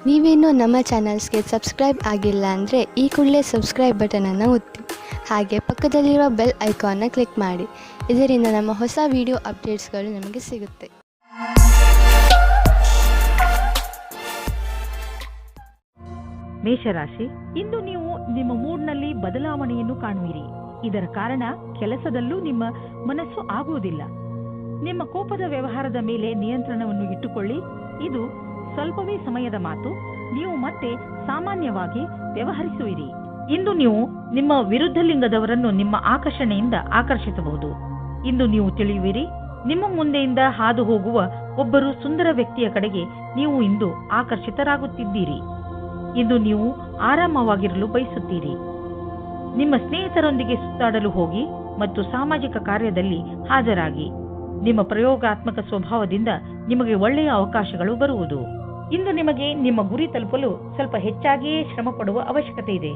ನೀವೇನೂ ನಮ್ಮ ಚಾನಲ್ಸ್ಗೆ ಸಬ್ಸ್ಕ್ರೈಬ್ ಆಗಿಲ್ಲ ಅಂದರೆ ಈ ಕೂಡಲೇ ಸಬ್ಸ್ಕ್ರೈಬ್ ಬಟನನ್ನು ಒತ್ತಿ, ಹಾಗೆ ಪಕ್ಕದಲ್ಲಿರುವ ಬೆಲ್ ಐಕಾನ್ನ ಕ್ಲಿಕ್ ಮಾಡಿ. ಇದರಿಂದ ನಮ್ಮ ಹೊಸ ವಿಡಿಯೋ ಅಪ್ಡೇಟ್ಸ್ಗಳು ನಿಮಗೆ ಸಿಗುತ್ತೆ. ಮೇಷರಾಶಿ, ಇಂದು ನೀವು ನಿಮ್ಮ ಮೂಡ್ನಲ್ಲಿ ಬದಲಾವಣೆಯನ್ನು ಕಾಣುವಿರಿ. ಇದರ ಕಾರಣ ಕೆಲಸದಲ್ಲೂ ನಿಮ್ಮ ಮನಸ್ಸು ಆಗುವುದಿಲ್ಲ. ನಿಮ್ಮ ಕೋಪದ ವ್ಯವಹಾರದ ಮೇಲೆ ನಿಯಂತ್ರಣವನ್ನು ಇಟ್ಟುಕೊಳ್ಳಿ. ಇದು ಸ್ವಲ್ಪವೇ ಸಮಯದ ಮಾತು. ನೀವು ಮತ್ತೆ ಸಾಮಾನ್ಯವಾಗಿ ವ್ಯವಹರಿಸುವಿರಿ. ಇಂದು ನೀವು ನಿಮ್ಮ ವಿರುದ್ಧ ಲಿಂಗದವರನ್ನು ನಿಮ್ಮ ಆಕರ್ಷಣೆಯಿಂದ ಆಕರ್ಷಿಸಬಹುದು. ಇಂದು ನೀವು ತಿಳಿಯುವಿರಿ, ನಿಮ್ಮ ಮುಂದೆಯಿಂದ ಹಾದು ಹೋಗುವ ಒಬ್ಬರು ಸುಂದರ ವ್ಯಕ್ತಿಯ ಕಡೆಗೆ ನೀವು ಇಂದು ಆಕರ್ಷಿತರಾಗುತ್ತಿದ್ದೀರಿ. ಇಂದು ನೀವು ಆರಾಮವಾಗಿರಲು ಬಯಸುತ್ತೀರಿ. ನಿಮ್ಮ ಸ್ನೇಹಿತರೊಂದಿಗೆ ಸುತ್ತಾಡಲು ಹೋಗಿ ಮತ್ತು ಸಾಮಾಜಿಕ ಕಾರ್ಯದಲ್ಲಿ ಹಾಜರಾಗಿ. ನಿಮ್ಮ ಪ್ರಯೋಗಾತ್ಮಕ ಸ್ವಭಾವದಿಂದ ನಿಮಗೆ ಒಳ್ಳೆಯ ಅವಕಾಶಗಳು ಬರುವುದು. ಇಂದು ನಿಮಗೆ ನಿಮ್ಮ ಗುರಿ ತಲುಪಲು ಸ್ವಲ್ಪ ಹೆಚ್ಚಾಗಿಯೇ ಶ್ರಮ ಪಡುವ ಅವಶ್ಯಕತೆ ಇದೆ.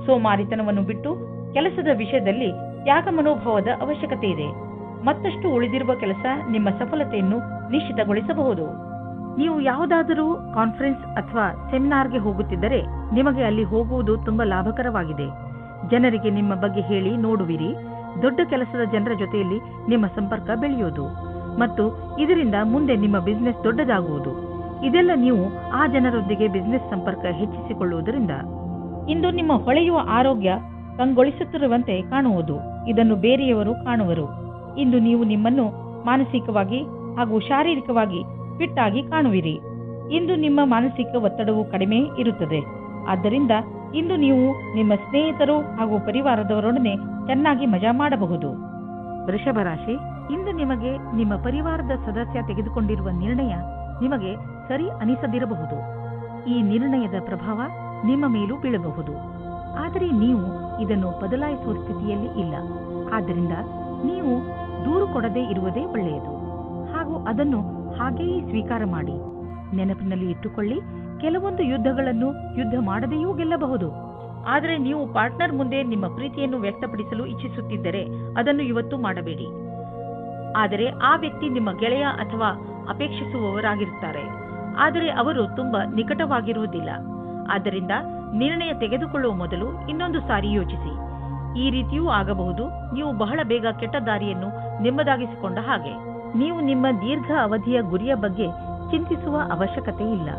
ಸೋಮಾರಿತನವನ್ನು ಬಿಟ್ಟು ಕೆಲಸದ ವಿಷಯದಲ್ಲಿ ತ್ಯಾಗ ಮನೋಭಾವದ ಅವಶ್ಯಕತೆ ಇದೆ. ಮತ್ತಷ್ಟು ಉಳಿದಿರುವ ಕೆಲಸ ನಿಮ್ಮ ಸಫಲತೆಯನ್ನು ನಿಶ್ಚಿತಗೊಳಿಸಬಹುದು. ನೀವು ಯಾವುದಾದರೂ ಕಾನ್ಫರೆನ್ಸ್ ಅಥವಾ ಸೆಮಿನಾರ್ಗೆ ಹೋಗುತ್ತಿದ್ದರೆ ನಿಮಗೆ ಅಲ್ಲಿ ಹೋಗುವುದು ತುಂಬಾ ಲಾಭಕರವಾಗಿದೆ. ಜನರಿಗೆ ನಿಮ್ಮ ಬಗ್ಗೆ ಹೇಳಿ ನೋಡುವಿರಿ. ದೊಡ್ಡ ಕೆಲಸದ ಜನರ ಜೊತೆಯಲ್ಲಿ ನಿಮ್ಮ ಸಂಪರ್ಕ ಬೆಳೆಯುವುದು ಮತ್ತು ಇದರಿಂದ ಮುಂದೆ ನಿಮ್ಮ ಬಿಸಿನೆಸ್ ದೊಡ್ಡದಾಗುವುದು. ಇದೆಲ್ಲ ನೀವು ಆ ಜನರೊಂದಿಗೆ ಬಿಸಿನೆಸ್ ಸಂಪರ್ಕ ಹೆಚ್ಚಿಸಿಕೊಳ್ಳುವುದರಿಂದ. ಇಂದು ನಿಮ್ಮ ಹೊಳೆಯುವ ಆರೋಗ್ಯ ಕಂಗೊಳಿಸುತ್ತಿರುವಂತೆ ಕಾಣುವುದು. ಇದನ್ನು ಬೇರೆಯವರು ಕಾಣುವರು. ಇಂದು ನೀವು ನಿಮ್ಮನ್ನು ಮಾನಸಿಕವಾಗಿ ಹಾಗೂ ಶಾರೀರಿಕವಾಗಿ ಫಿಟ್ ಆಗಿ ಕಾಣುವಿರಿ. ಇಂದು ನಿಮ್ಮ ಮಾನಸಿಕ ಒತ್ತಡವು ಕಡಿಮೆ ಇರುತ್ತದೆ. ಆದ್ದರಿಂದ ಇಂದು ನೀವು ನಿಮ್ಮ ಸ್ನೇಹಿತರು ಹಾಗೂ ಪರಿವಾರದವರೊಡನೆ ಚೆನ್ನಾಗಿ ಮಜಾ ಮಾಡಬಹುದು. ವೃಷಭ ರಾಶಿ, ಇಂದು ನಿಮಗೆ ನಿಮ್ಮ ಪರಿವಾರದ ಸದಸ್ಯ ತೆಗೆದುಕೊಂಡಿರುವ ನಿರ್ಣಯ ನಿಮಗೆ ಸರಿ ಅನಿಸದಿರಬಹುದು. ಈ ನಿರ್ಣಯದ ಪ್ರಭಾವ ನಿಮ್ಮ ಮೇಲೂ ಬೀಳಬಹುದು. ಆದರೆ ನೀವು ಇದನ್ನು ಬದಲಾಯಿಸುವ ಸ್ಥಿತಿಯಲ್ಲಿ ಇಲ್ಲ. ಆದ್ದರಿಂದ ನೀವು ದೂರು ಕೊಡದೇ ಇರುವುದೇ ಒಳ್ಳೆಯದು ಹಾಗೂ ಅದನ್ನು ಹಾಗೆಯೇ ಸ್ವೀಕಾರ ಮಾಡಿ. ನೆನಪಿನಲ್ಲಿ ಇಟ್ಟುಕೊಳ್ಳಿ, ಕೆಲವೊಂದು ಯುದ್ಧಗಳನ್ನು ಯುದ್ಧ ಮಾಡದೆಯೂ ಗೆಲ್ಲಬಹುದು. ಆದರೆ ನೀವು ಪಾರ್ಟ್ನರ್ ಮುಂದೆ ನಿಮ್ಮ ಪ್ರೀತಿಯನ್ನು ವ್ಯಕ್ತಪಡಿಸಲು ಇಚ್ಛಿಸುತ್ತಿದ್ದರೆ ಅದನ್ನು ಇವತ್ತು ಮಾಡಬೇಡಿ. ಆದರೆ ಆ ವ್ಯಕ್ತಿ ನಿಮ್ಮ ಗೆಳೆಯ ಅಥವಾ ಅಪೇಕ್ಷಿಸುವವರಾಗಿರುತ್ತಾರೆ. ಆದರೆ ಅವರು ತುಂಬಾ ನಿಕಟವಾಗಿರುವುದಿಲ್ಲ. ಆದ್ದರಿಂದ ನಿರ್ಣಯ ತೆಗೆದುಕೊಳ್ಳುವ ಮೊದಲು ಇನ್ನೊಂದು ಸಾರಿ ಯೋಚಿಸಿ. ಈ ರೀತಿಯೂ ಆಗಬಹುದು. ನೀವು ಬಹಳ ಬೇಗ ಕೆಟ್ಟ ದಾರಿಯನ್ನು ನಿಮ್ಮದಾಗಿಸಿಕೊಂಡ ಹಾಗೆ. ನೀವು ನಿಮ್ಮ ದೀರ್ಘ ಅವಧಿಯ ಗುರಿಯ ಬಗ್ಗೆ ಚಿಂತಿಸುವ ಅವಶ್ಯಕತೆ ಇಲ್ಲ.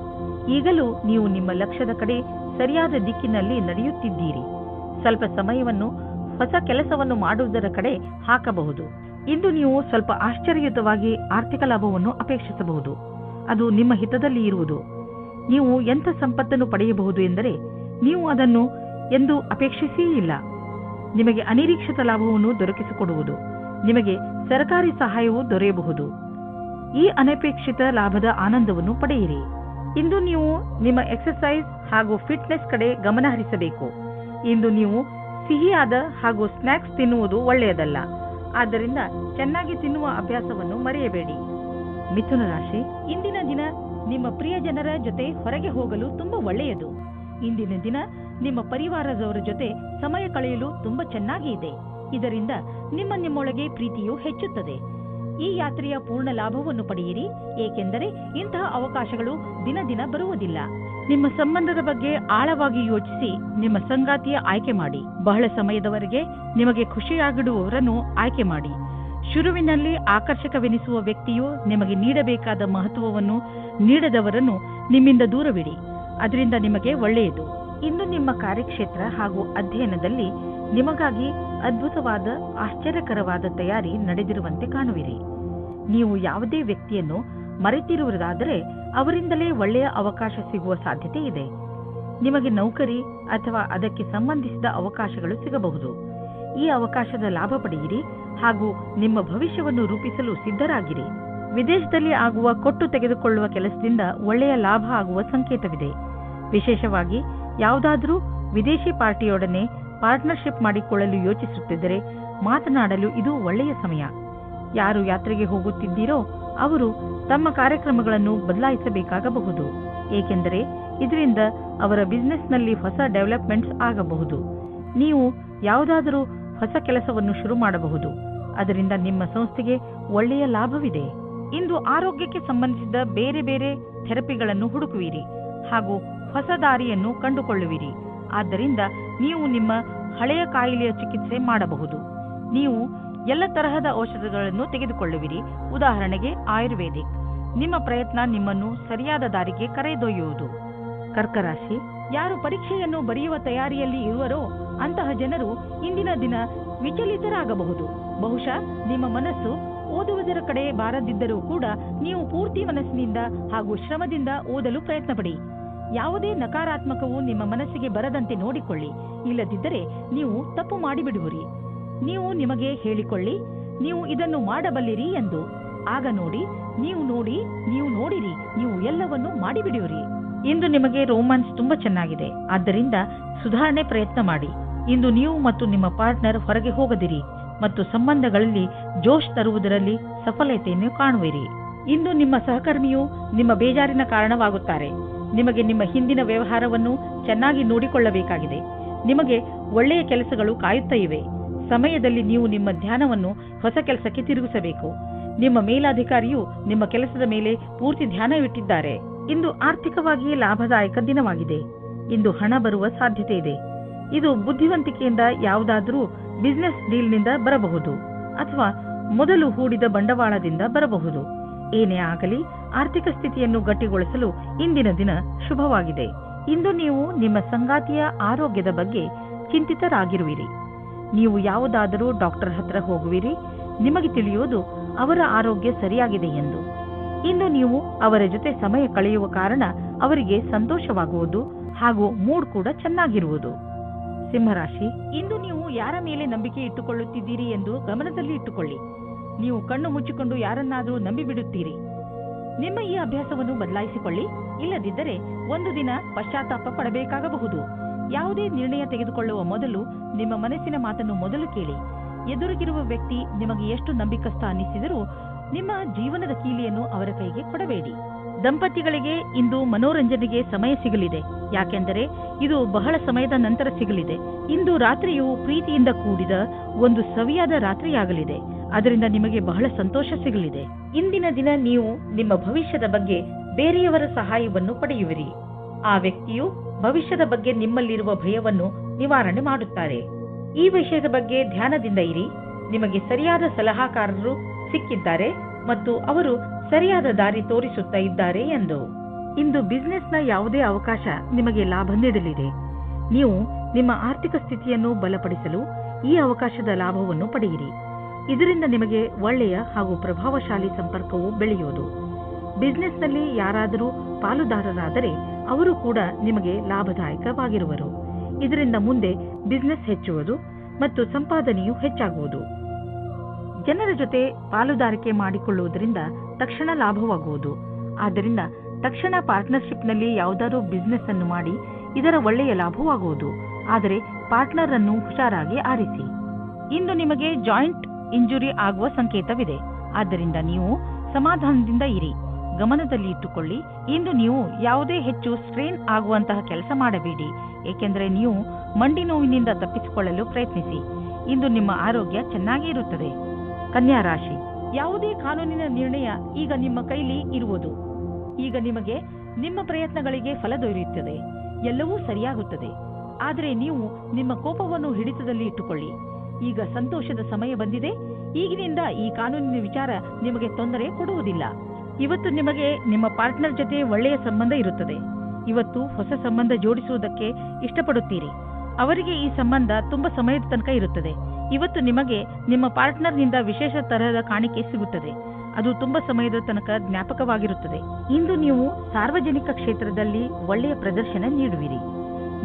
ಈಗಲೂ ನೀವು ನಿಮ್ಮ ಲಕ್ಷ್ಯದ ಕಡೆ ಸರಿಯಾದ ದಿಕ್ಕಿನಲ್ಲಿ ನಡೆಯುತ್ತಿದ್ದೀರಿ. ಸ್ವಲ್ಪ ಸಮಯವನ್ನು ಹೊಸ ಕೆಲಸವನ್ನು ಮಾಡುವುದರ ಕಡೆ ಹಾಕಬಹುದು. ಇಂದು ನೀವು ಸ್ವಲ್ಪ ಆಶ್ಚರ್ಯಯುತವಾಗಿ ಆರ್ಥಿಕ ಲಾಭವನ್ನು ಅಪೇಕ್ಷಿಸಬಹುದು. ಅದು ನಿಮ್ಮ ಹಿತದಲ್ಲಿ ಇರುವುದು. ನೀವು ಎಂಥ ಸಂಪತ್ತನ್ನು ಪಡೆಯಬಹುದು ಎಂದರೆ ನೀವು ಅದನ್ನು ಎಂದು ಅಪೇಕ್ಷಿಸೇ ಇಲ್ಲ. ನಿಮಗೆ ಅನಿರೀಕ್ಷಿತ ಲಾಭವನ್ನು ದೊರಕಿಸಿಕೊಡುವುದು. ನಿಮಗೆ ಸರ್ಕಾರಿ ಸಹಾಯವೂ ದೊರೆಯಬಹುದು. ಈ ಅನಪೇಕ್ಷಿತ ಲಾಭದ ಆನಂದವನ್ನು ಪಡೆಯಿರಿ. ಇಂದು ನೀವು ನಿಮ್ಮ ಎಕ್ಸರ್ಸೈಸ್ ಹಾಗೂ ಫಿಟ್ನೆಸ್ ಕಡೆ ಗಮನ ಹರಿಸಬೇಕು. ಇಂದು ನೀವು ಸಿಹಿಯಾದ ಹಾಗೂ ಸ್ನ್ಯಾಕ್ಸ್ ತಿನ್ನುವುದು ಒಳ್ಳೆಯದಲ್ಲ. ಆದ್ದರಿಂದ ಚೆನ್ನಾಗಿ ತಿನ್ನುವ ಅಭ್ಯಾಸವನ್ನು ಮರೆಯಬೇಡಿ. ಮಿಥುನ ರಾಶಿ, ಇಂದಿನ ದಿನ ನಿಮ್ಮ ಪ್ರಿಯ ಜನರ ಜೊತೆ ಹೊರಗೆ ಹೋಗಲು ತುಂಬಾ ಒಳ್ಳೆಯದು. ಇಂದಿನ ದಿನ ನಿಮ್ಮ ಪರಿವಾರದವರ ಜೊತೆ ಸಮಯ ಕಳೆಯಲು ತುಂಬಾ ಚೆನ್ನಾಗಿ ಇದೆ. ಇದರಿಂದ ನಿಮ್ಮೊಳಗೆ ಪ್ರೀತಿಯು ಹೆಚ್ಚುತ್ತದೆ. ಈ ಯಾತ್ರೆಯ ಪೂರ್ಣ ಲಾಭವನ್ನು ಪಡೆಯಿರಿ, ಏಕೆಂದರೆ ಇಂತಹ ಅವಕಾಶಗಳು ದಿನ ದಿನ ಬರುವುದಿಲ್ಲ. ನಿಮ್ಮ ಸಂಬಂಧದ ಬಗ್ಗೆ ಆಳವಾಗಿ ಯೋಚಿಸಿ ನಿಮ್ಮ ಸಂಗಾತಿಯ ಆಯ್ಕೆ ಮಾಡಿ. ಬಹಳ ಸಮಯದವರೆಗೆ ನಿಮಗೆ ಖುಷಿಯಾಗಿಡುವವರನ್ನು ಆಯ್ಕೆ ಮಾಡಿ. ಶುರುವಿನಲ್ಲಿ ಆಕರ್ಷಕವೆನಿಸುವ ವ್ಯಕ್ತಿಯು ನಿಮಗೆ ನೀಡಬೇಕಾದ ಮಹತ್ವವನ್ನು ನೀಡದವರನ್ನು ನಿಮ್ಮಿಂದ ದೂರವಿಡಿ. ಅದರಿಂದ ನಿಮಗೆ ಒಳ್ಳೆಯದು. ಇಂದು ನಿಮ್ಮ ಕಾರ್ಯಕ್ಷೇತ್ರ ಹಾಗೂ ಅಧ್ಯಯನದಲ್ಲಿ ನಿಮಗಾಗಿ ಅದ್ಭುತವಾದ ಆಶ್ಚರ್ಯಕರವಾದ ತಯಾರಿ ನಡೆದಿರುವಂತೆ ಕಾಣುವಿರಿ. ನೀವು ಯಾವುದೇ ವ್ಯಕ್ತಿಯನ್ನು ಮರೆತಿರುವುದಾದರೆ ಅವರಿಂದಲೇ ಒಳ್ಳೆಯ ಅವಕಾಶ ಸಿಗುವ ಸಾಧ್ಯತೆ ಇದೆ. ನಿಮಗೆ ನೌಕರಿ ಅಥವಾ ಅದಕ್ಕೆ ಸಂಬಂಧಿಸಿದ ಅವಕಾಶಗಳು ಸಿಗಬಹುದು. ಈ ಅವಕಾಶದ ಲಾಭ ಪಡೆಯಿರಿ ಹಾಗೂ ನಿಮ್ಮ ಭವಿಷ್ಯವನ್ನು ರೂಪಿಸಲು ಸಿದ್ಧರಾಗಿರಿ. ವಿದೇಶದಲ್ಲಿ ಆಗುವ ಕೊಟ್ಟು ತೆಗೆದುಕೊಳ್ಳುವ ಕೆಲಸದಿಂದ ಒಳ್ಳೆಯ ಲಾಭ ಆಗುವ ಸಂಕೇತವಿದೆ. ವಿಶೇಷವಾಗಿ ಯಾವುದಾದರೂ ವಿದೇಶಿ ಪಾರ್ಟಿಯೊಡನೆ ಪಾರ್ಟ್ನರ್ಶಿಪ್ ಮಾಡಿಕೊಳ್ಳಲು ಯೋಚಿಸುತ್ತಿದ್ದರೆ ಮಾತನಾಡಲು ಇದು ಒಳ್ಳೆಯ ಸಮಯ. ಯಾರು ಯಾತ್ರೆಗೆ ಹೋಗುತ್ತಿದ್ದೀರೋ ಅವರು ತಮ್ಮ ಕಾರ್ಯಕ್ರಮಗಳನ್ನು ಬದಲಾಯಿಸಬೇಕಾಗಬಹುದು. ಏಕೆಂದರೆ ಇದರಿಂದ ಅವರ ಬಿಸಿನೆಸ್ನಲ್ಲಿ ಹೊಸ ಡೆವಲಪ್ಮೆಂಟ್ಸ್ ಆಗಬಹುದು. ನೀವು ಯಾವುದಾದರೂ ಹೊಸ ಕೆಲಸವನ್ನು ಶುರು ಮಾಡಬಹುದು. ಅದರಿಂದ ನಿಮ್ಮ ಸಂಸ್ಥೆಗೆ ಒಳ್ಳೆಯ ಲಾಭವಿದೆ. ಇಂದು ಆರೋಗ್ಯಕ್ಕೆ ಸಂಬಂಧಿಸಿದ ಬೇರೆ ಬೇರೆ ಥೆರಪಿಗಳನ್ನು ಹುಡುಕುವಿರಿ ಹಾಗೂ ಹೊಸ ದಾರಿಯನ್ನು ಕಂಡುಕೊಳ್ಳುವಿರಿ. ಆದ್ದರಿಂದ ನೀವು ನಿಮ್ಮ ಹಳೆಯ ಕಾಯಿಲೆಯ ಚಿಕಿತ್ಸೆ ಮಾಡಬಹುದು. ನೀವು ಎಲ್ಲ ತರಹದ ಔಷಧಗಳನ್ನು ತೆಗೆದುಕೊಳ್ಳುವಿರಿ. ಉದಾಹರಣೆಗೆ ಆಯುರ್ವೇದಿಕ್. ನಿಮ್ಮ ಪ್ರಯತ್ನ ನಿಮ್ಮನ್ನು ಸರಿಯಾದ ದಾರಿಗೆ ಕರೆದೊಯ್ಯುವುದು. ಕರ್ಕ ರಾಶಿ, ಯಾರು ಪರೀಕ್ಷೆಯನ್ನು ಬರೆಯುವ ತಯಾರಿಯಲ್ಲಿ ಇರುವರೋ ಅಂತಹ ಜನರು ಇಂದಿನ ದಿನ ವಿಚಲಿತರಾಗಬಹುದು. ಬಹುಶಃ ನಿಮ್ಮ ಮನಸ್ಸು ಓದುವುದರ ಕಡೆ ಬಾರದಿದ್ದರೂ ಕೂಡ ನೀವು ಪೂರ್ತಿ ಮನಸ್ಸಿನಿಂದ ಹಾಗೂ ಶ್ರಮದಿಂದ ಓದಲು ಪ್ರಯತ್ನಪಡಿ. ಯಾವುದೇ ನಕಾರಾತ್ಮಕವು ನಿಮ್ಮ ಮನಸ್ಸಿಗೆ ಬರದಂತೆ ನೋಡಿಕೊಳ್ಳಿ. ಇಲ್ಲದಿದ್ದರೆ ನೀವು ತಪ್ಪು ಮಾಡಿಬಿಡುವಿರಿ. ನೀವು ನಿಮಗೆ ಹೇಳಿಕೊಳ್ಳಿ, ನೀವು ಇದನ್ನು ಮಾಡಬಲ್ಲಿರಿ ಎಂದು. ಆಗ ನೀವು ನೋಡಿರಿ, ನೀವು ಎಲ್ಲವನ್ನೂ ಮಾಡಿಬಿಡುವಿರಿ. ಇಂದು ನಿಮಗೆ ರೋಮ್ಯಾನ್ಸ್ ತುಂಬಾ ಚೆನ್ನಾಗಿದೆ. ಆದ್ದರಿಂದ ಸುಧಾರಣೆ ಪ್ರಯತ್ನ ಮಾಡಿ. ಇಂದು ನೀವು ಮತ್ತು ನಿಮ್ಮ ಪಾರ್ಟ್ನರ್ ಹೊರಗೆ ಹೋಗದಿರಿ ಮತ್ತು ಸಂಬಂಧಗಳಲ್ಲಿ ಜೋಶ್ ತರುವುದರಲ್ಲಿ ಸಫಲತೆಯನ್ನು ಕಾಣುವಿರಿ. ಇಂದು ನಿಮ್ಮ ಸಹಕರ್ಮಿಯು ನಿಮ್ಮ ಬೇಜಾರಿನ ಕಾರಣವಾಗುತ್ತಾರೆ. ನಿಮಗೆ ನಿಮ್ಮ ಹಿಂದಿನ ವ್ಯವಹಾರವನ್ನು ಚೆನ್ನಾಗಿ ನೋಡಿಕೊಳ್ಳಬೇಕಾಗಿದೆ. ನಿಮಗೆ ಒಳ್ಳೆಯ ಕೆಲಸಗಳು ಕಾಯುತ್ತಾ ಇವೆ. ಸಮಯದಲ್ಲಿ ನೀವು ನಿಮ್ಮ ಧ್ಯಾನವನ್ನು ಹೊಸ ಕೆಲಸಕ್ಕೆ ತಿರುಗಿಸಬೇಕು. ನಿಮ್ಮ ಮೇಲಾಧಿಕಾರಿಯು ನಿಮ್ಮ ಕೆಲಸದ ಮೇಲೆ ಪೂರ್ತಿ ಧ್ಯಾನವಿಟ್ಟಿದ್ದಾರೆ. ಇಂದು ಆರ್ಥಿಕವಾಗಿ ಲಾಭದಾಯಕ ದಿನವಾಗಿದೆ. ಇಂದು ಹಣ ಬರುವ ಸಾಧ್ಯತೆ ಇದೆ. ಇದು ಬುದ್ಧಿವಂತಿಕೆಯಿಂದ ಯಾವುದಾದರೂ ಬಿಸಿನೆಸ್ ಡೀಲ್ನಿಂದ ಬರಬಹುದು ಅಥವಾ ಮೊದಲು ಹೂಡಿದ ಬಂಡವಾಳದಿಂದ ಬರಬಹುದು. ಏನೇ ಆಗಲಿ, ಆರ್ಥಿಕ ಸ್ಥಿತಿಯನ್ನು ಗಟ್ಟಿಗೊಳಿಸಲು ಇಂದಿನ ದಿನ ಶುಭವಾಗಿದೆ. ಇಂದು ನೀವು ನಿಮ್ಮ ಸಂಗಾತಿಯ ಆರೋಗ್ಯದ ಬಗ್ಗೆ ಚಿಂತಿತರಾಗಿರುವಿರಿ. ನೀವು ಯಾವುದಾದರೂ ಡಾಕ್ಟರ್ ಹತ್ರ ಹೋಗುವಿರಿ. ನಿಮಗೆ ತಿಳಿಯುವುದು ಅವರ ಆರೋಗ್ಯ ಸರಿಯಾಗಿದೆ ಎಂದು. ಇಂದು ನೀವು ಅವರ ಜೊತೆ ಸಮಯ ಕಳೆಯುವ ಕಾರಣ ಅವರಿಗೆ ಸಂತೋಷವಾಗುವುದು ಹಾಗೂ ಮೂಡ್ ಕೂಡ ಚೆನ್ನಾಗಿರುವುದು. ಸಿಂಹರಾಶಿ, ಇಂದು ನೀವು ಯಾರ ಮೇಲೆ ನಂಬಿಕೆ ಇಟ್ಟುಕೊಳ್ಳುತ್ತಿದ್ದೀರಿ ಎಂದು ಗಮನದಲ್ಲಿ ಇಟ್ಟುಕೊಳ್ಳಿ. ನೀವು ಕಣ್ಣು ಮುಚ್ಚಿಕೊಂಡು ಯಾರನ್ನಾದರೂ ನಂಬಿಬಿಡುತ್ತೀರಿ. ನಿಮ್ಮ ಈ ಅಭ್ಯಾಸವನ್ನು ಬದಲಾಯಿಸಿಕೊಳ್ಳಿ. ಇಲ್ಲದಿದ್ದರೆ ಒಂದು ದಿನ ಪಶ್ಚಾತ್ತಾಪ ಪಡಬೇಕಾಗಬಹುದು. ಯಾವುದೇ ನಿರ್ಣಯ ತೆಗೆದುಕೊಳ್ಳುವ ಮೊದಲು ನಿಮ್ಮ ಮನಸ್ಸಿನ ಮಾತನ್ನು ಮೊದಲು ಕೇಳಿ. ಎದುರಿಗಿರುವ ವ್ಯಕ್ತಿ ನಿಮಗೆ ಎಷ್ಟು ನಂಬಿಕಸ್ಥ ಅನ್ನಿಸಿದರೂ ನಿಮ್ಮ ಜೀವನದ ಕೀಲಿಯನ್ನು ಅವರ ಕೈಗೆ ಕೊಡಬೇಡಿ. ದಂಪತಿಗಳಿಗೆ ಇಂದು ಮನೋರಂಜನೆಗೆ ಸಮಯ ಸಿಗಲಿದೆ. ಯಾಕೆಂದರೆ ಇದು ಬಹಳ ಸಮಯದ ನಂತರ ಸಿಗಲಿದೆ. ಇಂದು ರಾತ್ರಿಯು ಪ್ರೀತಿಯಿಂದ ಕೂಡಿದ ಒಂದು ಸವಿಯಾದ ರಾತ್ರಿಯಾಗಲಿದೆ. ಅದರಿಂದ ನಿಮಗೆ ಬಹಳ ಸಂತೋಷ ಸಿಗಲಿದೆ. ಇಂದಿನ ದಿನ ನೀವು ನಿಮ್ಮ ಭವಿಷ್ಯದ ಬಗ್ಗೆ ಬೇರೆಯವರ ಸಹಾಯವನ್ನು ಪಡೆಯುವಿರಿ. ಆ ವ್ಯಕ್ತಿಯು ಭವಿಷ್ಯದ ಬಗ್ಗೆ ನಿಮ್ಮಲ್ಲಿರುವ ಭಯವನ್ನು ನಿವಾರಣೆ ಮಾಡುತ್ತಾರೆ. ಈ ವಿಷಯದ ಬಗ್ಗೆ ಧ್ಯಾನದಿಂದ ಇರಿ. ನಿಮಗೆ ಸರಿಯಾದ ಸಲಹಾಕಾರರು ಸಿಕ್ಕಿದ್ದಾರೆ ಮತ್ತು ಅವರು ಸರಿಯಾದ ದಾರಿ ತೋರಿಸುತ್ತಾ ಇದ್ದಾರೆ ಎಂದು. ಇಂದು ಬಿಸಿನೆಸ್ನ ಯಾವುದೇ ಅವಕಾಶ ನಿಮಗೆ ಲಾಭ ನೀಡಲಿದೆ. ನೀವು ನಿಮ್ಮ ಆರ್ಥಿಕ ಸ್ಥಿತಿಯನ್ನು ಬಲಪಡಿಸಲು ಈ ಅವಕಾಶದ ಲಾಭವನ್ನು ಪಡೆಯಿರಿ. ಇದರಿಂದ ನಿಮಗೆ ಒಳ್ಳೆಯ ಹಾಗೂ ಪ್ರಭಾವಶಾಲಿ ಸಂಪರ್ಕವು ಬೆಳೆಯುವುದು. ಬಿಸಿನೆಸ್ನಲ್ಲಿ ಯಾರಾದರೂ ಪಾಲುದಾರರಾದರೆ ಅವರು ಕೂಡ ನಿಮಗೆ ಲಾಭದಾಯಕವಾಗಿರುವರು. ಇದರಿಂದ ಮುಂದೆ ಬಿಸಿನೆಸ್ ಹೆಚ್ಚುವುದು ಮತ್ತು ಸಂಪಾದನೆಯು ಹೆಚ್ಚಾಗುವುದು. ಜನರ ಜೊತೆ ಪಾಲುದಾರಿಕೆ ಮಾಡಿಕೊಳ್ಳುವುದರಿಂದ ತಕ್ಷಣ ಲಾಭವಾಗುವುದು. ಆದ್ದರಿಂದ ತಕ್ಷಣ ಪಾರ್ಟ್ನರ್ಶಿಪ್ನಲ್ಲಿ ಯಾವುದಾದರೂ ಬಿಸಿನೆಸ್ ಅನ್ನು ಮಾಡಿ ಇದರ ಒಳ್ಳೆಯ ಲಾಭವಾಗುವುದು. ಆದರೆ ಪಾರ್ಟ್ನರ್ ಅನ್ನು ಹುಷಾರಾಗಿ ಆರಿಸಿ. ಇಂದು ನಿಮಗೆ ಜಾಯಿಂಟ್ ಇಂಜುರಿ ಆಗುವ ಸಂಕೇತವಿದೆ. ಆದ್ದರಿಂದ ನೀವು ಸಮಾಧಾನದಿಂದ ಇರಿ. ಗಮನದಲ್ಲಿ ಇಟ್ಟುಕೊಳ್ಳಿ. ಇಂದು ನೀವು ಯಾವುದೇ ಹೆಚ್ಚು ಸ್ಟ್ರೇನ್ ಆಗುವಂತಹ ಕೆಲಸ ಮಾಡಬೇಡಿ, ಏಕೆಂದರೆ ನೀವು ಮಂಡಿ ನೋವಿನಿಂದ ತಪ್ಪಿಸಿಕೊಳ್ಳಲು ಪ್ರಯತ್ನಿಸಿ. ಇಂದು ನಿಮ್ಮ ಆರೋಗ್ಯ ಚೆನ್ನಾಗಿ ಇರುತ್ತದೆ. ಕನ್ಯಾ ರಾಶಿ, ಯಾವುದೇ ಕಾನೂನಿನ ನಿರ್ಣಯ ಈಗ ನಿಮ್ಮ ಕೈಲಿ ಇರುವುದು. ಈಗ ನಿಮಗೆ ನಿಮ್ಮ ಪ್ರಯತ್ನಗಳಿಗೆ ಫಲ ದೊರೆಯುತ್ತದೆ. ಎಲ್ಲವೂ ಸರಿಯಾಗುತ್ತದೆ. ಆದರೆ ನೀವು ನಿಮ್ಮ ಕೋಪವನ್ನು ಹಿಡಿತದಲ್ಲಿ ಇಟ್ಟುಕೊಳ್ಳಿ. ಈಗ ಸಂತೋಷದ ಸಮಯ ಬಂದಿದೆ. ಈಗಿನಿಂದ ಈ ಕಾನೂನಿನ ವಿಚಾರ ನಿಮಗೆ ತೊಂದರೆ ಕೊಡುವುದಿಲ್ಲ. ಇವತ್ತು ನಿಮಗೆ ನಿಮ್ಮ ಪಾರ್ಟ್ನರ್ ಜೊತೆ ಒಳ್ಳೆಯ ಸಂಬಂಧ ಇರುತ್ತದೆ. ಇವತ್ತು ಹೊಸ ಸಂಬಂಧ ಜೋಡಿಸುವುದಕ್ಕೆ ಇಷ್ಟಪಡುತ್ತೀರಿ. ಅವರಿಗೆ ಈ ಸಂಬಂಧ ತುಂಬಾ ಸಮಯದ ತನಕ ಇರುತ್ತದೆ. ಇವತ್ತು ನಿಮಗೆ ನಿಮ್ಮ ಪಾರ್ಟ್ನರ್ನಿಂದ ವಿಶೇಷ ತರಹದ ಕಾಣಿಕೆ ಸಿಗುತ್ತದೆ. ಅದು ತುಂಬಾ ಸಮಯದ ತನಕ ಜ್ಞಾಪಕವಾಗಿರುತ್ತದೆ. ಇಂದು ನೀವು ಸಾರ್ವಜನಿಕ ಕ್ಷೇತ್ರದಲ್ಲಿ ಒಳ್ಳೆಯ ಪ್ರದರ್ಶನ ನೀಡುವಿರಿ.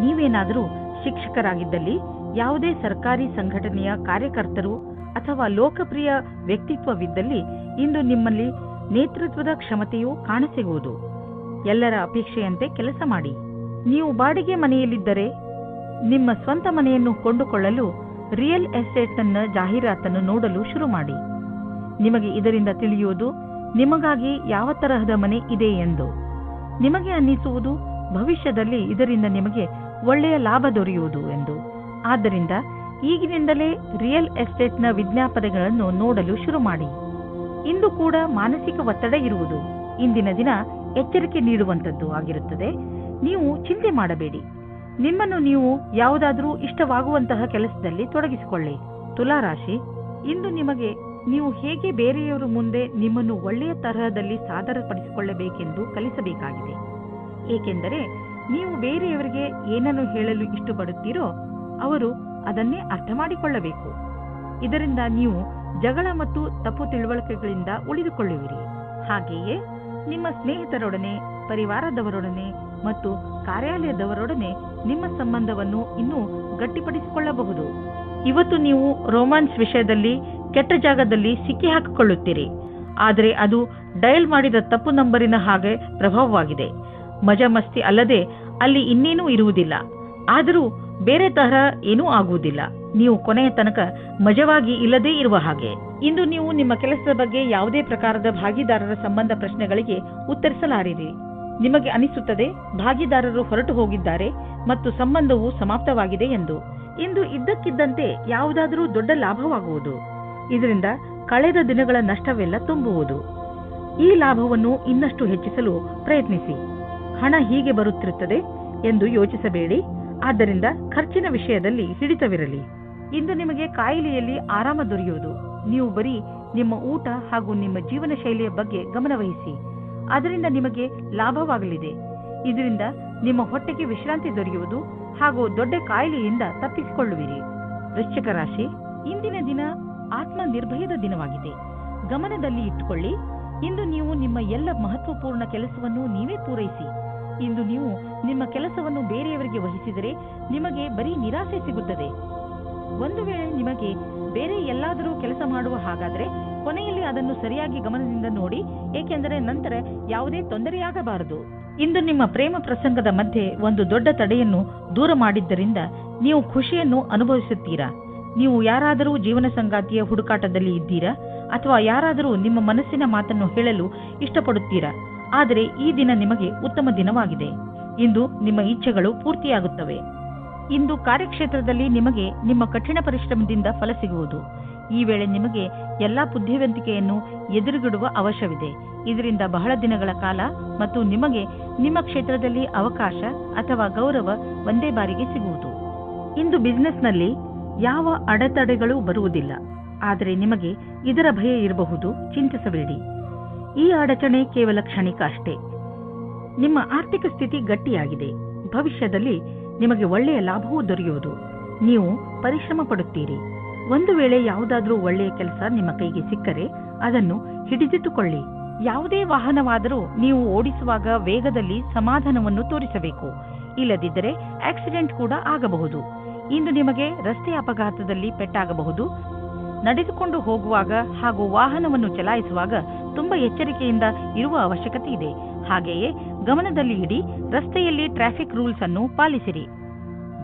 ನೀವೇನಾದರೂ ಶಿಕ್ಷಕರಾಗಿದ್ದಲ್ಲಿ, ಯಾವುದೇ ಸರ್ಕಾರಿ ಸಂಘಟನೆಯ ಕಾರ್ಯಕರ್ತರು ಅಥವಾ ಲೋಕಪ್ರಿಯ ವ್ಯಕ್ತಿತ್ವವಿದ್ದಲ್ಲಿ ಇಂದು ನಿಮ್ಮಲ್ಲಿ ನೇತೃತ್ವದ ಕ್ಷಮತೆಯು ಕಾಣಸಿಗುವುದು. ಎಲ್ಲರ ಅಪೇಕ್ಷೆಯಂತೆ ಕೆಲಸ ಮಾಡಿ. ನೀವು ಬಾಡಿಗೆ ಮನೆಯಲ್ಲಿದ್ದರೆ ನಿಮ್ಮ ಸ್ವಂತ ಮನೆಯನ್ನು ಕೊಂಡುಕೊಳ್ಳಲು ರಿಯಲ್ ಎಸ್ಟೇಟ್ನ ಜಾಹೀರಾತನ್ನು ನೋಡಲು ಶುರು ಮಾಡಿ. ನಿಮಗೆ ಇದರಿಂದ ತಿಳಿಯುವುದು ನಿಮಗಾಗಿ ಯಾವ ತರಹದ ಮನೆ ಇದೆ ಎಂದು. ನಿಮಗೆ ಅನ್ನಿಸುವುದು ಭವಿಷ್ಯದಲ್ಲಿ ಇದರಿಂದ ನಿಮಗೆ ಒಳ್ಳೆಯ ಲಾಭ ದೊರೆಯುವುದು ಎಂದು. ಆದ್ದರಿಂದ ಈಗಿನಿಂದಲೇ ರಿಯಲ್ ಎಸ್ಟೇಟ್ನ ವಿಜ್ಞಾಪನೆಗಳನ್ನು ನೋಡಲು ಶುರು ಮಾಡಿ. ಇಂದು ಕೂಡ ಮಾನಸಿಕ ಒತ್ತಡ ಇರುವುದು. ಇಂದಿನ ದಿನ ಎಚ್ಚರಿಕೆ ನೀಡುವಂಥದ್ದು ಆಗಿರುತ್ತದೆ. ನೀವು ಚಿಂತೆ ಮಾಡಬೇಡಿ. ನಿಮ್ಮನ್ನು ನೀವು ಯಾವುದಾದರೂ ಇಷ್ಟವಾಗುವಂತಹ ಕೆಲಸದಲ್ಲಿ ತೊಡಗಿಸಿಕೊಳ್ಳಿ. ತುಲಾರಾಶಿ, ಇಂದು ನಿಮಗೆ ನೀವು ಹೇಗೆ ಬೇರೆಯವರ ಮುಂದೆ ನಿಮ್ಮನ್ನು ಒಳ್ಳೆಯ ತರಹದಲ್ಲಿ ಸಾದರಪಡಿಸಿಕೊಳ್ಳಬೇಕೆಂದು ಕಲಿಸಬೇಕಾಗಿದೆ. ಏಕೆಂದರೆ ನೀವು ಬೇರೆಯವರಿಗೆ ಏನನ್ನು ಹೇಳಲು ಇಷ್ಟಪಡುತ್ತೀರೋ ಅವರು ಅದನ್ನೇ ಅರ್ಥ ಮಾಡಿಕೊಳ್ಳಬೇಕು. ಇದರಿಂದ ನೀವು ಜಗಳ ಮತ್ತು ತಪ್ಪು ತಿಳುವಳಿಕೆಗಳಿಂದ ಉಳಿದುಕೊಳ್ಳುವಿರಿ. ಹಾಗೆಯೇ ನಿಮ್ಮ ಸ್ನೇಹಿತರೊಡನೆ, ಪರಿವಾರದವರೊಡನೆ ಮತ್ತು ಕಾರ್ಯಾಲಯದವರೊಡನೆ ನಿಮ್ಮ ಸಂಬಂಧವನ್ನು ಇನ್ನೂ ಗಟ್ಟಿಪಡಿಸಿಕೊಳ್ಳಬಹುದು. ಇವತ್ತು ನೀವು ರೋಮ್ಯಾನ್ಸ್ ವಿಷಯದಲ್ಲಿ ಕೆಟ್ಟ ಜಾಗದಲ್ಲಿ ಸಿಕ್ಕಿ ಹಾಕಿಕೊಳ್ಳುತ್ತೀರಿ. ಆದರೆ ಅದು ಡಯಲ್ ಮಾಡಿದ ತಪ್ಪು ನಂಬರಿನ ಹಾಗೆ ಪ್ರಭಾವವಾಗಿದೆ. ಮಜಾ ಮಸ್ತಿ ಅಲ್ಲದೆ ಅಲ್ಲಿ ಇನ್ನೇನೂ ಇರುವುದಿಲ್ಲ. ಆದರೂ ಬೇರೆ ತರಹ ಏನೂ ಆಗುವುದಿಲ್ಲ. ನೀವು ಕೊನೆಯ ತನಕ ಮಜವಾಗಿ ಇಲ್ಲದೇ ಇರುವ ಹಾಗೆ. ಇಂದು ನೀವು ನಿಮ್ಮ ಕೆಲಸದ ಬಗ್ಗೆ ಯಾವುದೇ ಪ್ರಕಾರದ ಭಾಗಿದಾರರ ಸಂಬಂಧ ಪ್ರಶ್ನೆಗಳಿಗೆ ಉತ್ತರಿಸಲಾರಿರಿ. ನಿಮಗೆ ಅನಿಸುತ್ತದೆ ಭಾಗಿದಾರರು ಹೊರಟು ಹೋಗಿದ್ದಾರೆ ಮತ್ತು ಸಂಬಂಧವು ಸಮಾಪ್ತವಾಗಿದೆ ಎಂದು. ಇಂದು ಇದ್ದಕ್ಕಿದ್ದಂತೆ ಯಾವುದಾದರೂ ದೊಡ್ಡ ಲಾಭವಾಗುವುದು. ಇದರಿಂದ ಕಳೆದ ದಿನಗಳ ನಷ್ಟವೆಲ್ಲ ತುಂಬುವುದು. ಈ ಲಾಭವನ್ನು ಇನ್ನಷ್ಟು ಹೆಚ್ಚಿಸಲು ಪ್ರಯತ್ನಿಸಿ. ಹಣ ಹೀಗೆ ಬರುತ್ತಿರುತ್ತದೆ ಎಂದು ಯೋಚಿಸಬೇಡಿ. ಆದ್ದರಿಂದ ಖರ್ಚಿನ ವಿಷಯದಲ್ಲಿ ಹಿಡಿತವಿರಲಿ. ಇಂದು ನಿಮಗೆ ಕಾಯಿಲೆಯಲ್ಲಿ ಆರಾಮ ದೊರೆಯುವುದು. ನೀವು ಬರೀ ನಿಮ್ಮ ಊಟ ಹಾಗೂ ನಿಮ್ಮ ಜೀವನ ಶೈಲಿಯ ಬಗ್ಗೆ ಗಮನವಹಿಸಿ. ಅದರಿಂದ ನಿಮಗೆ ಲಾಭವಾಗಲಿದೆ. ಇದರಿಂದ ನಿಮ್ಮ ಹೊಟ್ಟೆಗೆ ವಿಶ್ರಾಂತಿ ದೊರೆಯುವುದು ಹಾಗೂ ದೊಡ್ಡ ಕಾಯಿಲೆಯಿಂದ ತಪ್ಪಿಸಿಕೊಳ್ಳುವಿರಿ. ವೃಶ್ಚಿಕ ರಾಶಿ, ಇಂದಿನ ದಿನ ಆತ್ಮ ನಿರ್ಭಯದ ದಿನವಾಗಿದೆ. ಗಮನದಲ್ಲಿ ಇಟ್ಟುಕೊಳ್ಳಿ. ಇಂದು ನೀವು ನಿಮ್ಮ ಎಲ್ಲ ಮಹತ್ವಪೂರ್ಣ ಕೆಲಸವನ್ನು ನೀವೇ ಪೂರೈಸಿ. ಇಂದು ನೀವು ನಿಮ್ಮ ಕೆಲಸವನ್ನು ಬೇರೆಯವರಿಗೆ ವಹಿಸಿದರೆ ನಿಮಗೆ ಬರೀ ನಿರಾಸೆ ಸಿಗುತ್ತದೆ. ಒಂದು ವೇಳೆ ನಿಮಗೆ ಬೇರೆ ಎಲ್ಲಾದರೂ ಕೆಲಸ ಮಾಡುವ ಹಾಗಾದರೆ ಕೊನೆಯಲ್ಲಿ ಅದನ್ನು ಸರಿಯಾಗಿ ಗಮನದಿಂದ ನೋಡಿ. ಏಕೆಂದರೆ ನಂತರ ಯಾವುದೇ ತೊಂದರೆಯಾಗಬಾರದು. ಇಂದು ನಿಮ್ಮ ಪ್ರೇಮ ಪ್ರಸಂಗದ ಮಧ್ಯೆ ಒಂದು ದೊಡ್ಡ ತಡೆಯನ್ನು ದೂರ ಮಾಡಿದ್ದರಿಂದ ನೀವು ಖುಷಿಯನ್ನು ಅನುಭವಿಸುತ್ತೀರಾ. ನೀವು ಯಾರಾದರೂ ಜೀವನ ಸಂಗಾತಿಯ ಹುಡುಕಾಟದಲ್ಲಿ ಇದ್ದೀರಾ ಅಥವಾ ಯಾರಾದರೂ ನಿಮ್ಮ ಮನಸ್ಸಿನ ಮಾತನ್ನು ಹೇಳಲು ಇಷ್ಟಪಡುತ್ತೀರಾ. ಆದರೆ ಈ ದಿನ ನಿಮಗೆ ಉತ್ತಮ ದಿನವಾಗಿದೆ. ಇಂದು ನಿಮ್ಮ ಇಚ್ಛೆಗಳು ಪೂರ್ತಿಯಾಗುತ್ತವೆ. ಇಂದು ಕಾರ್ಯಕ್ಷೇತ್ರದಲ್ಲಿ ನಿಮಗೆ ನಿಮ್ಮ ಕಠಿಣ ಪರಿಶ್ರಮದಿಂದ ಫಲ ಸಿಗುವುದು. ಈ ವೇಳೆ ನಿಮಗೆ ಎಲ್ಲಾ ಬುದ್ಧಿವಂತಿಕೆಯನ್ನು ಎದುರುಗಿಡುವ ಅವಶ್ಯವಿದೆ. ಇದರಿಂದ ಬಹಳ ದಿನಗಳ ಕಾಲ ಮತ್ತು ನಿಮಗೆ ನಿಮ್ಮ ಕ್ಷೇತ್ರದಲ್ಲಿ ಅವಕಾಶ ಅಥವಾ ಗೌರವ ಒಂದೇ ಬಾರಿಗೆ ಸಿಗುವುದು. ಇಂದು ಬಿಸಿನೆಸ್ನಲ್ಲಿ ಯಾವ ಅಡೆತಡೆಗಳು ಬರುವುದಿಲ್ಲ. ಆದರೆ ನಿಮಗೆ ಇದರ ಭಯ ಇರಬಹುದು. ಚಿಂತಿಸಬೇಡಿ. ಈ ಅಡಚಣೆ ಕೇವಲ ಕ್ಷಣಿಕ ಅಷ್ಟೇ. ನಿಮ್ಮ ಆರ್ಥಿಕ ಸ್ಥಿತಿ ಗಟ್ಟಿಯಾಗಿದೆ. ಭವಿಷ್ಯದಲ್ಲಿ ನಿಮಗೆ ಒಳ್ಳೆಯ ಲಾಭವೂ ದೊರೆಯುವುದು. ನೀವು ಪರಿಶ್ರಮ ಪಡುತ್ತೀರಿ. ಒಂದು ವೇಳೆ ಯಾವುದಾದ್ರೂ ಒಳ್ಳೆಯ ಕೆಲಸ ನಿಮ್ಮ ಕೈಗೆ ಸಿಕ್ಕರೆ ಅದನ್ನು ಹಿಡಿದಿಟ್ಟುಕೊಳ್ಳಿ. ಯಾವುದೇ ವಾಹನವಾದರೂ ನೀವು ಓಡಿಸುವಾಗ ವೇಗದಲ್ಲಿ ಸಮಾಧಾನವನ್ನು ತೋರಿಸಬೇಕು. ಇಲ್ಲದಿದ್ದರೆ ಆಕ್ಸಿಡೆಂಟ್ ಕೂಡ ಆಗಬಹುದು. ಇಂದು ನಿಮಗೆ ರಸ್ತೆ ಅಪಘಾತದಲ್ಲಿ ಪೆಟ್ಟಾಗಬಹುದು. ನಡೆದುಕೊಂಡು ಹೋಗುವಾಗ ಹಾಗೂ ವಾಹನವನ್ನು ಚಲಾಯಿಸುವಾಗ ತುಂಬಾ ಎಚ್ಚರಿಕೆಯಿಂದ ಇರುವ ಅವಶ್ಯಕತೆ ಇದೆ. ಹಾಗೆಯೇ ಗಮನದಲ್ಲಿ ಇಡಿ. ರಸ್ತೆಯಲ್ಲಿ ಟ್ರಾಫಿಕ್ ರೂಲ್ಸ್ ಅನ್ನು ಪಾಲಿಸಿರಿ.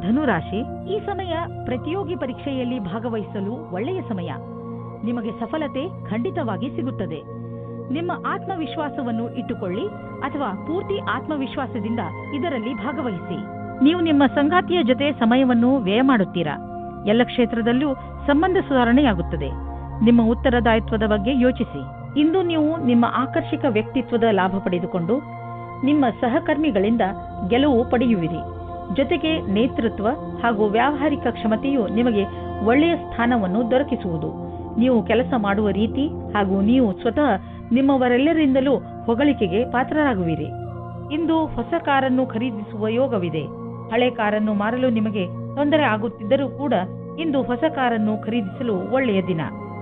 ಧನುರಾಶಿ, ಈ ಸಮಯ ಪ್ರತಿಯೋಗಿ ಪರೀಕ್ಷೆಯಲ್ಲಿ ಭಾಗವಹಿಸಲು ಒಳ್ಳೆಯ ಸಮಯ. ನಿಮಗೆ ಸಫಲತೆ ಖಂಡಿತವಾಗಿ ಸಿಗುತ್ತದೆ. ನಿಮ್ಮ ಆತ್ಮವಿಶ್ವಾಸವನ್ನು ಇಟ್ಟುಕೊಳ್ಳಿ ಅಥವಾ ಪೂರ್ತಿ ಆತ್ಮವಿಶ್ವಾಸದಿಂದ ಇದರಲ್ಲಿ ಭಾಗವಹಿಸಿ. ನೀವು ನಿಮ್ಮ ಸಂಗಾತಿಯ ಜೊತೆ ಸಮಯವನ್ನು ವ್ಯಯ ಮಾಡುತ್ತೀರಾ. ಎಲ್ಲ ಕ್ಷೇತ್ರದಲ್ಲೂ ಸಂಬಂಧ ಸುಧಾರಣೆಯಾಗುತ್ತದೆ. ನಿಮ್ಮ ಉತ್ತರದಾಯಿತ್ವದ ಬಗ್ಗೆ ಯೋಚಿಸಿ. ಇಂದು ನೀವು ನಿಮ್ಮ ಆಕರ್ಷಕ ವ್ಯಕ್ತಿತ್ವದ ಲಾಭ ಪಡೆದುಕೊಂಡು ನಿಮ್ಮ ಸಹಕರ್ಮಿಗಳಿಂದ ಗೆಲುವು ಪಡೆಯುವಿರಿ. ಜೊತೆಗೆ ನೇತೃತ್ವ ಹಾಗೂ ವ್ಯಾವಹಾರಿಕ ಕ್ಷಮತೆಯು ನಿಮಗೆ ಒಳ್ಳೆಯ ಸ್ಥಾನವನ್ನು ದೊರಕಿಸುವುದು. ನೀವು ಕೆಲಸ ಮಾಡುವ ರೀತಿ ಹಾಗೂ ನೀವು ಸ್ವತಃ ನಿಮ್ಮವರೆಲ್ಲರಿಂದಲೂ ಹೊಗಳಿಕೆಗೆ ಪಾತ್ರರಾಗುವಿರಿ. ಇಂದು ಹೊಸ ಕಾರನ್ನು ಖರೀದಿಸುವ ಯೋಗವಿದೆ. ಹಳೆ ಕಾರನ್ನು ಮಾರಲು ನಿಮಗೆ ತೊಂದರೆ ಆಗುತ್ತಿದ್ದರೂ ಕೂಡ ಇಂದು ಹೊಸ ಕಾರನ್ನು ಖರೀದಿಸಲು ಒಳ್ಳೆಯ ದಿನ.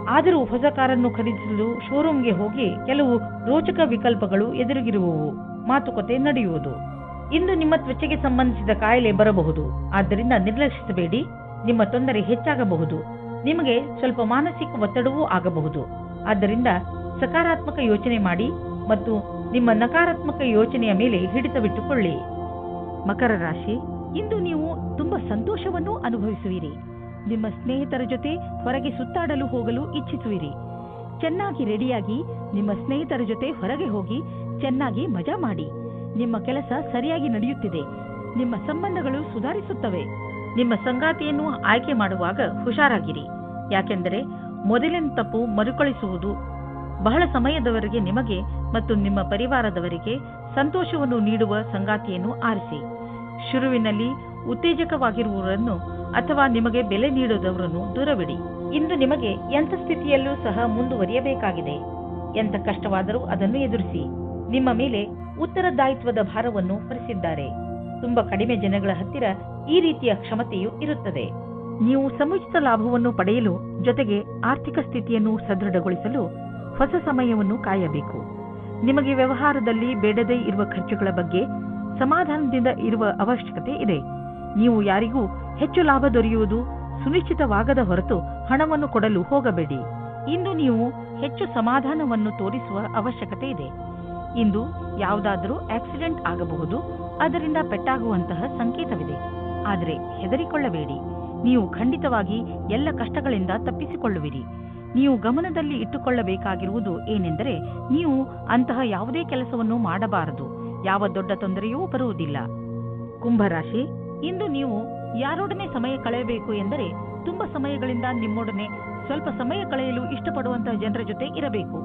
ಆದರೂ ಹೊಸ ಕಾರನ್ನು ಖರೀದಿಸಲು ಶೋರೂಮ್ಗೆ ಹೋಗಿ ಕೆಲವು ರೋಚಕ ವಿಕಲ್ಪಗಳು ಎದುರಿಗಿರುವವು. ಮಾತುಕತೆ ನಡೆಯುವುದು. ಇಂದು ನಿಮ್ಮ ತ್ವಚೆಗೆ ಸಂಬಂಧಿಸಿದ ಕಾಯಿಲೆ ಬರಬಹುದು. ಆದ್ದರಿಂದ ನಿರ್ಲಕ್ಷಿಸಬೇಡಿ. ನಿಮ್ಮ ತೊಂದರೆ ಹೆಚ್ಚಾಗಬಹುದು. ನಿಮಗೆ ಸ್ವಲ್ಪ ಮಾನಸಿಕ ಒತ್ತಡವೂ ಆಗಬಹುದು. ಆದ್ದರಿಂದ ಸಕಾರಾತ್ಮಕ ಯೋಚನೆ ಮಾಡಿ ಮತ್ತು ನಿಮ್ಮ ನಕಾರಾತ್ಮಕ ಯೋಚನೆಯ ಮೇಲೆ ಹಿಡಿತವಿಟ್ಟುಕೊಳ್ಳಿ. ಮಕರ ರಾಶಿ, ಇಂದು ನೀವು ತುಂಬಾ ಸಂತೋಷವನ್ನು ಅನುಭವಿಸುವಿರಿ. ನಿಮ್ಮ ಸ್ನೇಹಿತರ ಜೊತೆ ಹೊರಗೆ ಸುತ್ತಾಡಲು ಹೋಗಲು ಇಚ್ಛಿಸುವಿರಿ. ಚೆನ್ನಾಗಿ ರೆಡಿಯಾಗಿ ನಿಮ್ಮ ಸ್ನೇಹಿತರ ಜೊತೆ ಹೊರಗೆ ಹೋಗಿ ಚೆನ್ನಾಗಿ ಮಜಾ ಮಾಡಿ. ನಿಮ್ಮ ಕೆಲಸ ಸರಿಯಾಗಿ ನಡೆಯುತ್ತಿದೆ. ನಿಮ್ಮ ಸಂಬಂಧಗಳು ಸುಧಾರಿಸುತ್ತವೆ. ನಿಮ್ಮ ಸಂಗಾತಿಯನ್ನು ಆಯ್ಕೆ ಮಾಡುವಾಗ ಹುಷಾರಾಗಿರಿ. ಯಾಕೆಂದರೆ ಮೊದಲಿನ ತಪ್ಪು ಮರುಕಳಿಸುವುದು ಬಹಳ ಸಮಯದವರೆಗೆ ನಿಮಗೆ ಮತ್ತು ನಿಮ್ಮ ಪರಿವಾರದವರಿಗೆ ಸಂತೋಷವನ್ನು ನೀಡುವ ಸಂಗಾತಿಯನ್ನು ಆರಿಸಿ. ಶುರುವಿನಲ್ಲಿ ಉತ್ತೇಜಕವಾಗಿರುವವರನ್ನು ಅಥವಾ ನಿಮಗೆ ಬೆಲೆ ನೀಡುವುದವರನ್ನು ದೂರವಿಡಿ. ಇಂದು ನಿಮಗೆ ಎಂಥ ಸ್ಥಿತಿಯಲ್ಲೂ ಸಹ ಮುಂದುವರಿಯಬೇಕಾಗಿದೆ. ಎಂಥ ಕಷ್ಟವಾದರೂ ಅದನ್ನು ಎದುರಿಸಿ. ನಿಮ್ಮ ಮೇಲೆ ಉತ್ತರದಾಯಿತ್ವದ ಭಾರವನ್ನು ಹೊರಿಸಿದ್ದಾರೆ. ತುಂಬಾ ಕಡಿಮೆ ಜನಗಳ ಹತ್ತಿರ ಈ ರೀತಿಯ ಕ್ಷಮತೆಯು ಇರುತ್ತದೆ. ನೀವು ಸಮುಚಿತ ಲಾಭವನ್ನು ಪಡೆಯಲು ಜೊತೆಗೆ ಆರ್ಥಿಕ ಸ್ಥಿತಿಯನ್ನು ಸದೃಢಗೊಳಿಸಲು ಹೊಸ ಸಮಯವನ್ನು ಕಾಯಬೇಕು. ನಿಮಗೆ ವ್ಯವಹಾರದಲ್ಲಿ ಬೇಡದೇ ಇರುವ ಖರ್ಚುಗಳ ಬಗ್ಗೆ ಸಮಾಧಾನದಿಂದ ಇರುವ ಅವಶ್ಯಕತೆ ಇದೆ. ನೀವು ಯಾರಿಗೂ ಹೆಚ್ಚು ಲಾಭ ದೊರೆಯುವುದು ಸುನಿಶ್ಚಿತವಾಗದ ಹೊರತು ಹಣವನ್ನು ಕೊಡಲು ಹೋಗಬೇಡಿ. ಇಂದು ನೀವು ಹೆಚ್ಚು ಸಮಾಧಾನವನ್ನು ತೋರಿಸುವ ಅವಶ್ಯಕತೆ ಇದೆ. ಇಂದು ಯಾವುದಾದರೂ ಆಕ್ಸಿಡೆಂಟ್ ಆಗಬಹುದು, ಅದರಿಂದ ಪೆಟ್ಟಾಗುವಂತಹ ಸಂಕೇತವಿದೆ. ಆದರೆ ಹೆದರಿಕೊಳ್ಳಬೇಡಿ, ನೀವು ಖಂಡಿತವಾಗಿ ಎಲ್ಲ ಕಷ್ಟಗಳಿಂದ ತಪ್ಪಿಸಿಕೊಳ್ಳುವಿರಿ. ನೀವು ಗಮನದಲ್ಲಿ ಇಟ್ಟುಕೊಳ್ಳಬೇಕಾಗಿರುವುದು ಏನೆಂದರೆ, ನೀವು ಅಂತಹ ಯಾವುದೇ ಕೆಲಸವನ್ನು ಮಾಡಬಾರದು. ಯಾವ ದೊಡ್ಡ ತೊಂದರೆಯೂ ಬರುವುದಿಲ್ಲ. ಕುಂಭರಾಶಿ, ಇಂದು ನೀವು ಯಾರೊಡನೆ ಸಮಯ ಕಳೆಯಬೇಕು ಎಂದರೆ ತುಂಬಾ ಸಮಯಗಳಿಂದ ನಿಮ್ಮೊಡನೆ ಸ್ವಲ್ಪ ಸಮಯ ಕಳೆಯಲು ಇಷ್ಟಪಡುವಂತಹ ಜನರ ಜೊತೆ ಇರಬೇಕು.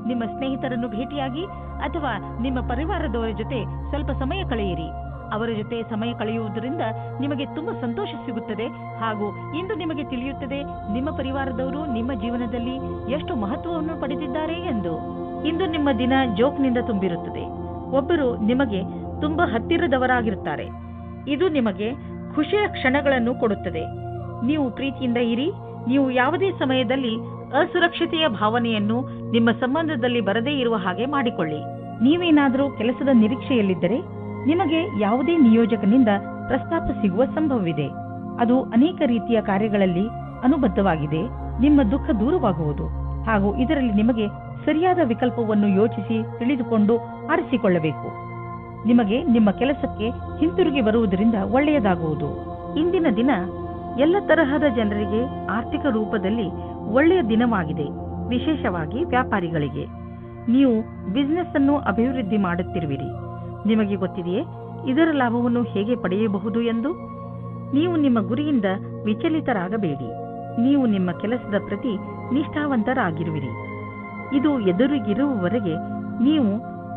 ನಿಮ್ಮ ಸ್ನೇಹಿತರನ್ನು ಭೇಟಿಯಾಗಿ ಅಥವಾ ನಿಮ್ಮ ಪರಿವಾರದವರ ಜೊತೆ ಸ್ವಲ್ಪ ಸಮಯ ಕಳೆಯಿರಿ. ಅವರ ಜೊತೆ ಸಮಯ ಕಳೆಯುವುದರಿಂದ ನಿಮಗೆ ತುಂಬಾ ಸಂತೋಷ ಸಿಗುತ್ತದೆ. ಹಾಗೂ ಇಂದು ನಿಮಗೆ ತಿಳಿಯುತ್ತದೆ ನಿಮ್ಮ ಪರಿವಾರದವರು ನಿಮ್ಮ ಜೀವನದಲ್ಲಿ ಎಷ್ಟು ಮಹತ್ವವನ್ನು ಪಡೆದಿದ್ದಾರೆ ಎಂದು. ಇಂದು ನಿಮ್ಮ ದಿನ ಜೋಕ್ನಿಂದ ತುಂಬಿರುತ್ತದೆ. ಒಬ್ಬರು ನಿಮಗೆ ತುಂಬಾ ಹತ್ತಿರದವರಾಗಿರುತ್ತಾರೆ. ಇದು ನಿಮಗೆ ಖುಷಿಯ ಕ್ಷಣಗಳನ್ನು ಕೊಡುತ್ತದೆ. ನೀವು ಪ್ರೀತಿಯಿಂದ ಇರಿ. ನೀವು ಯಾವುದೇ ಸಮಯದಲ್ಲಿ ಅಸುರಕ್ಷತೆಯ ಭಾವನೆಯನ್ನು ನಿಮ್ಮ ಸಂಬಂಧದಲ್ಲಿ ಬರದೇ ಇರುವ ಹಾಗೆ ಮಾಡಿಕೊಳ್ಳಿ. ನೀವೇನಾದರೂ ಕೆಲಸದ ನಿರೀಕ್ಷೆಯಲ್ಲಿದ್ದರೆ ನಿಮಗೆ ಯಾವುದೇ ನಿಯೋಜಕನಿಂದ ಪ್ರಸ್ತಾಪ ಸಿಗುವ ಸಂಭವವಿದೆ. ಅದು ಅನೇಕ ರೀತಿಯ ಕಾರ್ಯಗಳಲ್ಲಿ ಅನುಬದ್ಧವಾಗಿದೆ. ನಿಮ್ಮ ದುಃಖ ದೂರವಾಗುವುದು ಹಾಗೂ ಇದರಲ್ಲಿ ನಿಮಗೆ ಸರಿಯಾದ ವಿಕಲ್ಪವನ್ನು ಯೋಚಿಸಿ ತಿಳಿದುಕೊಂಡು ಆರಿಸಿಕೊಳ್ಳಬೇಕು. ನಿಮಗೆ ನಿಮ್ಮ ಕೆಲಸಕ್ಕೆ ಹಿಂತಿರುಗಿ ಬರುವುದರಿಂದ ಒಳ್ಳೆಯದಾಗುವುದು. ಇಂದಿನ ದಿನ ಎಲ್ಲ ತರಹದ ಜನರಿಗೆ ಆರ್ಥಿಕ ರೂಪದಲ್ಲಿ ಒಳ್ಳೆಯ ದಿನವಾಗಿದೆ. ವಿಶೇಷವಾಗಿ ವ್ಯಾಪಾರಿಗಳಿಗೆ. ನೀವು ಬಿಸಿನೆಸ್ ಅನ್ನು ಅಭಿವೃದ್ಧಿ ಮಾಡುತ್ತಿರುವಿರಿ. ನಿಮಗೆ ಗೊತ್ತಿದೆಯೇ ಇದರ ಲಾಭವನ್ನು ಹೇಗೆ ಪಡೆಯಬಹುದು ಎಂದು? ನೀವು ನಿಮ್ಮ ಗುರಿಯಿಂದ ವಿಚಲಿತರಾಗಬೇಡಿ. ನೀವು ನಿಮ್ಮ ಕೆಲಸದ ಪ್ರತಿ ನಿಷ್ಠಾವಂತರಾಗಿರುವಿರಿ. ಇದು ಎದುರಿಗಿರುವವರೆಗೆ ನೀವು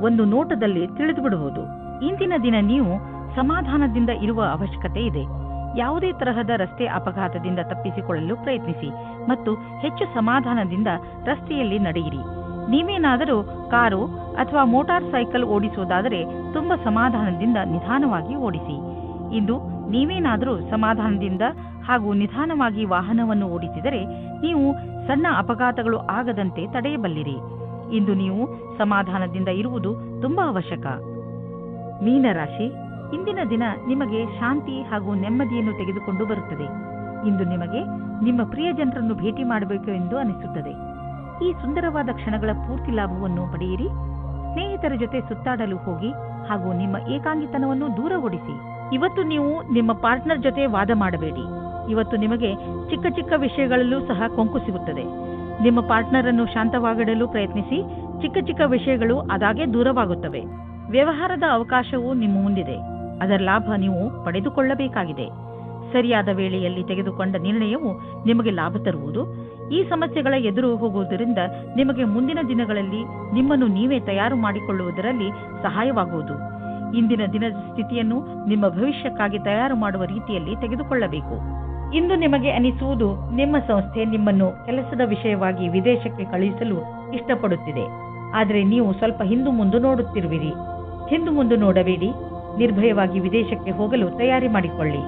ಒಂದು ನೋಟದಲ್ಲಿ ತಿಳಿದುಬಿಡುವುದು. ಇಂದಿನ ದಿನ ನೀವು ಸಮಾಧಾನದಿಂದ ಇರುವ ಅವಶ್ಯಕತೆ ಇದೆ. ಯಾವುದೇ ತರಹದ ರಸ್ತೆ ಅಪಘಾತದಿಂದ ತಪ್ಪಿಸಿಕೊಳ್ಳಲು ಪ್ರಯತ್ನಿಸಿ ಮತ್ತು ಹೆಚ್ಚು ಸಮಾಧಾನದಿಂದ ರಸ್ತೆಯಲ್ಲಿ ನಡೆಯಿರಿ. ನೀವೇನಾದರೂ ಕಾರು ಅಥವಾ ಮೋಟಾರ್ ಸೈಕಲ್ ಓಡಿಸುವುದಾದರೆ ತುಂಬಾ ಸಮಾಧಾನದಿಂದ ನಿಧಾನವಾಗಿ ಓಡಿಸಿ. ಇಂದು ನೀವೇನಾದರೂ ಸಮಾಧಾನದಿಂದ ಹಾಗೂ ನಿಧಾನವಾಗಿ ವಾಹನವನ್ನು ಓಡಿಸಿದರೆ ನೀವು ಸಣ್ಣ ಅಪಘಾತಗಳು ಆಗದಂತೆ ತಡೆಯಬಲ್ಲಿರಿ. ಇಂದು ನೀವು ಸಮಾಧಾನದಿಂದ ಇರುವುದು ತುಂಬಾ ಅವಶ್ಯಕ. ಮೀನರಾಶಿ, ಇಂದಿನ ದಿನ ನಿಮಗೆ ಶಾಂತಿ ಹಾಗೂ ನೆಮ್ಮದಿಯನ್ನು ತೆಗೆದುಕೊಂಡು ಬರುತ್ತದೆ. ಇಂದು ನಿಮಗೆ ನಿಮ್ಮ ಪ್ರಿಯ ಜನರನ್ನು ಭೇಟಿ ಮಾಡಬೇಕು ಎಂದು ಅನಿಸುತ್ತದೆ. ಈ ಸುಂದರವಾದ ಕ್ಷಣಗಳ ಪೂರ್ತಿ ಲಾಭವನ್ನು ಪಡೆಯಿರಿ. ಸ್ನೇಹಿತರ ಜೊತೆ ಸುತ್ತಾಡಲು ಹೋಗಿ ಹಾಗೂ ನಿಮ್ಮ ಏಕಾಂಗಿತನವನ್ನು ದೂರ ಓಡಿಸಿ. ಇವತ್ತು ನೀವು ನಿಮ್ಮ ಪಾರ್ಟ್ನರ್ ಜೊತೆ ವಾದ ಮಾಡಬೇಡಿ. ಇವತ್ತು ನಿಮಗೆ ಚಿಕ್ಕ ಚಿಕ್ಕ ವಿಷಯಗಳಲ್ಲೂ ಸಹ ಕೊಂಕು ಸಿಗುತ್ತದೆ. ನಿಮ್ಮ ಪಾರ್ಟ್ನರ್ ಅನ್ನು ಶಾಂತವಾಗಿಡಲು ಪ್ರಯತ್ನಿಸಿ. ಚಿಕ್ಕ ಚಿಕ್ಕ ವಿಷಯಗಳು ಅದಾಗೆ ದೂರವಾಗುತ್ತವೆ. ವ್ಯವಹಾರದ ಅವಕಾಶವು ನಿಮ್ಮ ಮುಂದಿದೆ. ಅದರ ಲಾಭ ನೀವು ಪಡೆದುಕೊಳ್ಳಬೇಕಾಗಿದೆ. ಸರಿಯಾದ ವೇಳೆಯಲ್ಲಿ ತೆಗೆದುಕೊಂಡ ನಿರ್ಣಯವು ನಿಮಗೆ ಲಾಭ ತರುವುದು. ಈ ಸಮಸ್ಯೆಗಳ ಎದುರು ಹೋಗುವುದರಿಂದ ನಿಮಗೆ ಮುಂದಿನ ದಿನಗಳಲ್ಲಿ ನಿಮ್ಮನ್ನು ನೀವೇ ತಯಾರು ಮಾಡಿಕೊಳ್ಳುವುದರಲ್ಲಿ ಸಹಾಯವಾಗುವುದು. ಇಂದಿನ ದಿನದ ಸ್ಥಿತಿಯನ್ನು ನಿಮ್ಮ ಭವಿಷ್ಯಕ್ಕಾಗಿ ತಯಾರು ಮಾಡುವ ರೀತಿಯಲ್ಲಿ ತೆಗೆದುಕೊಳ್ಳಬೇಕು. ಇಂದು ನಿಮಗೆ ಅನಿಸುವುದು ನಿಮ್ಮ ಸಂಸ್ಥೆ ನಿಮ್ಮನ್ನು ಕೆಲಸದ ವಿಷಯವಾಗಿ ವಿದೇಶಕ್ಕೆ ಕಳುಹಿಸಲು ಇಷ್ಟಪಡುತ್ತಿದೆ. ಆದರೆ ನೀವು ಸ್ವಲ್ಪ ಹಿಂದು ಮುಂದು ನೋಡುತ್ತಿರುವಿರಿ. ಹಿಂದು ಮುಂದು ನೋಡಬೇಡಿ. ನಿರ್ಭಯವಾಗಿ ವಿದೇಶಕ್ಕೆ ಹೋಗಲು ತಯಾರಿ ಮಾಡಿಕೊಳ್ಳಿ.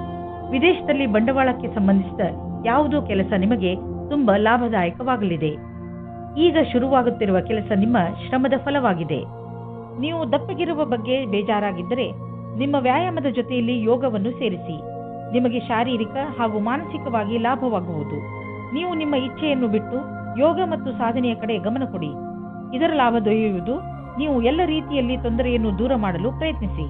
ವಿದೇಶದಲ್ಲಿ ಬಂಡವಾಳಕ್ಕೆ ಸಂಬಂಧಿಸಿದ ಯಾವುದೋ ಕೆಲಸ ನಿಮಗೆ ತುಂಬಾ ಲಾಭದಾಯಕವಾಗಲಿದೆ. ಈಗ ಶುರುವಾಗುತ್ತಿರುವ ಕೆಲಸ ನಿಮ್ಮ ಶ್ರಮದ ಫಲವಾಗಿದೆ. ನೀವು ದಪ್ಪಗಿರುವ ಬಗ್ಗೆ ಬೇಜಾರಾಗಿದ್ದರೆ ನಿಮ್ಮ ವ್ಯಾಯಾಮದ ಜೊತೆಯಲ್ಲಿ ಯೋಗವನ್ನು ಸೇರಿಸಿ. ನಿಮಗೆ ಶಾರೀರಿಕ ಹಾಗೂ ಮಾನಸಿಕವಾಗಿ ಲಾಭವಾಗುವುದು. ನೀವು ನಿಮ್ಮ ಇಚ್ಛೆಯನ್ನು ಬಿಟ್ಟು ಯೋಗ ಮತ್ತು ಸಾಧನೆಯ ಕಡೆ ಗಮನ ಕೊಡಿ. ಇದರ ಲಾಭ ದೊರೆಯುವುದು. ನೀವು ಎಲ್ಲ ರೀತಿಯಲ್ಲಿ ತೊಂದರೆಯನ್ನು ದೂರ ಮಾಡಲು ಪ್ರಯತ್ನಿಸಿ.